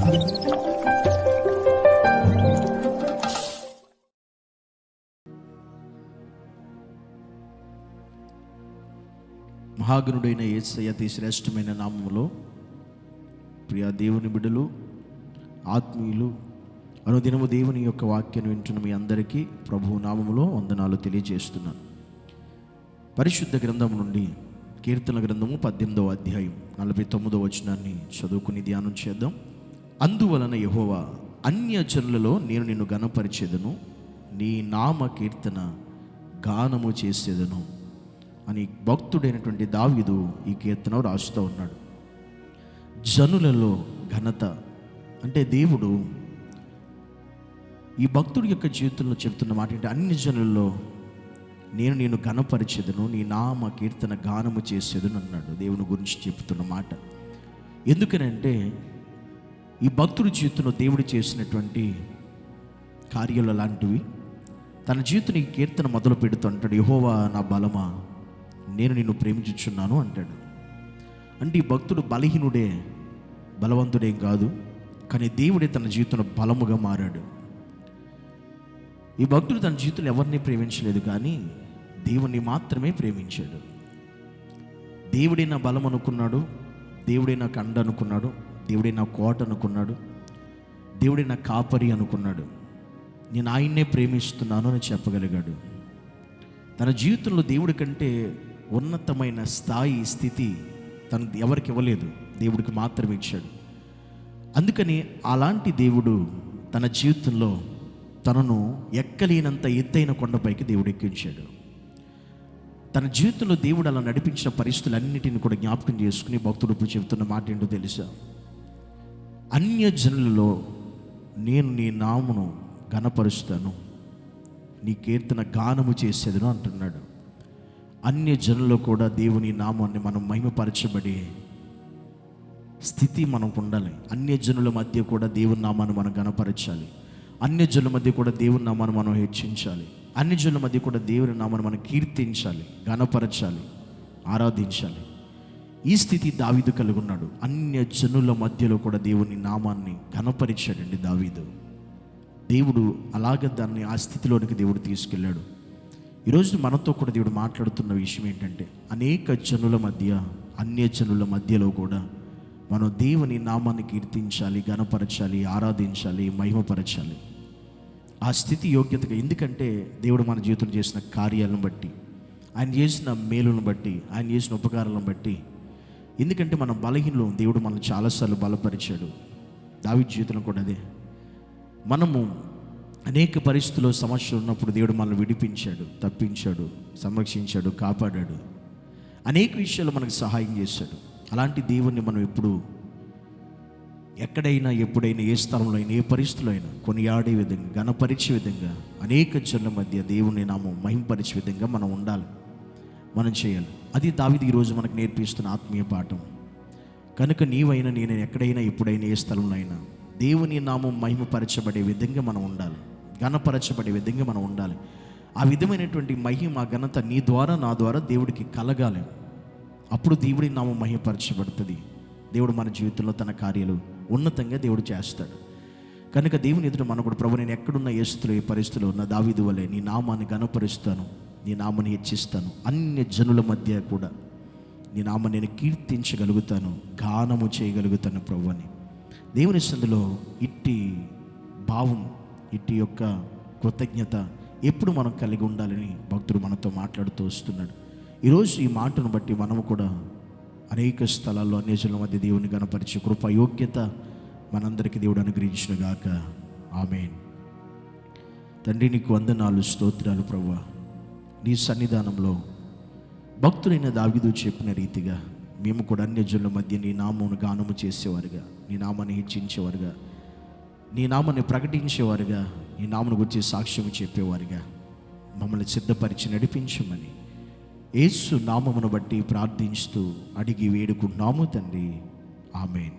మహాగణుడైన యేసయ్య అతి శ్రేష్టమైన నామములో ప్రియా దేవుని బిడ్డలు, ఆత్మీయులు, అనుదినము దేవుని యొక్క వాక్యాన్ని వింటున్న మీ అందరికీ ప్రభువు నామములో వందనాలు తెలియజేస్తున్నాను. పరిశుద్ధ గ్రంథం నుండి కీర్తన గ్రంథము 18వ అధ్యాయం 49వ వచనాన్ని చదువుకుని ధ్యానం చేద్దాం. అందువలన యెహోవా అన్యజనులలో నేను నిన్ను ఘనపరిచెదను, నీ నామ కీర్తన గానము చేసేదను అని భక్తుడైనటువంటి దావీదు ఈ కీర్తన రాస్తూ ఉన్నాడు. జనులలో ఘనత అంటే దేవుడు ఈ భక్తుడి యొక్క జీవితంలో చెప్తున్న మాట ఏంటి? అన్ని జనులలో నేను నిన్ను ఘనపరిచెదను, నీ నామ కీర్తన గానము చేసేదను అన్నాడు. దేవుని గురించి చెప్తున్న మాట ఎందుకనంటే ఈ భక్తుడి జీవితంలో దేవుడు చేసినటువంటి కార్యాలు లాంటివి. తన జీవితం ఈ కీర్తన మొదలు పెడుతూ అంటాడు, యెహోవా నా బలమా, నేను నిన్ను ప్రేమించుచున్నాను అంటాడు. అంటే ఈ భక్తుడు బలహీనుడే, బలవంతుడేం కాదు, కానీ దేవుడే తన జీవితంలో బలముగా మారాడు. ఈ భక్తుడు తన జీవితంలో ఎవరిని ప్రేమించలేదు, కానీ దేవుణ్ణి మాత్రమే ప్రేమించాడు. దేవుడే నా బలం అనుకున్నాడు, దేవుడే నా కండ అనుకున్నాడు, దేవుడే నా కోట అనుకున్నాడు, దేవుడే నా కాపరి అనుకున్నాడు. నేను ఆయన్నే ప్రేమిస్తున్నాను అని చెప్పగలిగాడు. తన జీవితంలో దేవుడి కంటే ఉన్నతమైన స్థాయి, స్థితి తను ఎవరికి ఇవ్వలేదు, దేవుడికి మాత్రమే ఇచ్చాడు. అందుకని అలాంటి దేవుడు తన జీవితంలో తనను ఎక్కలేనంత ఎత్తైన కొండపైకి దేవుడు ఎక్కించాడు. తన జీవితంలో దేవుడు అలా నడిపించిన పరిస్థితులన్నిటిని కూడా జ్ఞాపకం చేసుకుని భక్తుడు ఇప్పుడు చెబుతున్న మాట ఏంటో తెలుసా? అన్యజనులలో నేను నీ నామమును ఘనపరుస్తాను, నీ కీర్తన గానము చేసేదను అంటున్నాడు. అన్య జనుల్లో కూడా దేవుని నామాన్ని మనం మహిమపరచబడే స్థితి మనకు ఉండాలి. అన్య జనుల మధ్య కూడా దేవుని నామాన్ని మనం ఘనపరచాలి. అన్య జనుల మధ్య కూడా దేవుని నామాన్ని మనం హెచ్చించాలి. అన్య జనుల మధ్య కూడా దేవుని నామాన్ని మనం కీర్తించాలి, ఘనపరచాలి, ఆరాధించాలి. ఈ స్థితి దావీదు కలిగి ఉన్నాడు. అన్య జనుల మధ్యలో కూడా దేవుని నామాన్ని ఘనపరిచాడండి దావీదు. దేవుడు అలాగ దాన్ని ఆ స్థితిలోనికి దేవుడు తీసుకెళ్ళాడు. ఈరోజు మనతో కూడా దేవుడు మాట్లాడుతున్న విషయం ఏంటంటే, అనేక జనుల మధ్య, అన్య జనుల మధ్యలో కూడా మనం దేవుని నామాన్ని కీర్తించాలి, ఘనపరచాలి, ఆరాధించాలి, మహిమపరచాలి. ఆ స్థితి యోగ్యతగా, ఎందుకంటే దేవుడు మన జీవితంలో చేసిన కార్యాలను బట్టి, ఆయన చేసిన మేలును బట్టి, ఆయన చేసిన ఉపకారాలను బట్టి. ఎందుకంటే మనం బలహీనలు, దేవుడు మనల్ని చాలాసార్లు బలపరిచాడు. దావీదు జీవితంలో కూడా అదే. మనము అనేక పరిస్థితుల్లో సమస్యలు ఉన్నప్పుడు దేవుడు మనల్ని విడిపించాడు, తప్పించాడు, సంరక్షించాడు, కాపాడాడు. అనేక విషయాలు మనకు సహాయం చేశాడు. అలాంటి దేవుణ్ణి మనం ఎప్పుడు, ఎక్కడైనా, ఎప్పుడైనా, ఏ స్థలంలో అయినా, ఏ పరిస్థితుల్లో అయినా కొనియాడే విధంగా, ఘనపరిచే విధంగా, అనేక జనుల మధ్య దేవుని నామం మహింపరిచే విధంగా మనం ఉండాలి, మనం చేయాలి. అది దావీదు ఈరోజు మనకు నేర్పిస్తున్న ఆత్మీయ పాఠం. కనుక నీవైనా, నేను ఎక్కడైనా, ఎప్పుడైనా, ఏ స్థలంలో అయినా దేవుని నామం మహిమపరచబడే విధంగా మనం ఉండాలి, ఘనపరచబడే విధంగా మనం ఉండాలి. ఆ విధమైనటువంటి మహిమ, ఘనత నీ ద్వారా, నా ద్వారా దేవుడికి కలగాలి. అప్పుడు దేవుడి నామం మహిమపరచబడుతుంది. దేవుడు మన జీవితంలో తన కార్యాలు ఉన్నతంగా దేవుడు చేస్తాడు. కనుక దేవుని ఎదుట మనం కూడా, ప్రభు నేను ఎక్కడున్న, ఏ స్థితిలో, ఏ పరిస్థితిలో ఉన్న దావీదు వలె నీ నామాన్ని ఘనపరుస్తాను, నీ నామాన్ని హెచ్చిస్తాను, అన్య జనుల మధ్య కూడా నీ నామాన్ని నేను కీర్తించగలుగుతాను, గానము చేయగలుగుతాను ప్రభు అని దేవుని సందులో ఇట్టి భావం, ఇట్టి యొక్క కృతజ్ఞత ఎప్పుడు మనం కలిగి ఉండాలని భక్తుడు మనతో మాట్లాడుతూ వస్తున్నాడు. ఈరోజు ఈ మాటను బట్టి మనము కూడా అనేక స్థలాల్లో అన్యజనుల మధ్య దేవుని ఘనపరిచే కృప, యోగ్యత మనందరికీ దేవుడు అనుగ్రహించును గాక. ఆమేన్. తండ్రి నీకు వందనాలు, స్తోత్రాలు ప్రభువా. నీ సన్నిధానంలో భక్తుడైన దావీదు చెప్పిన రీతిగా మేము కూడా అన్యజనుల మధ్య నీ నామమును గానము చేసేవారుగా, నీ నామాన్ని హెచ్చించేవారుగా, నీ నామాన్ని ప్రకటించేవారుగా, నీ నామను గురించి సాక్ష్యం చెప్పేవారుగా మమ్మల్ని సిద్ధపరిచి నడిపించమని యేసు నామమును బట్టి ప్రార్థించుతూ అడిగి వేడుకుంటున్నాము తండ్రి. ఆమేన్.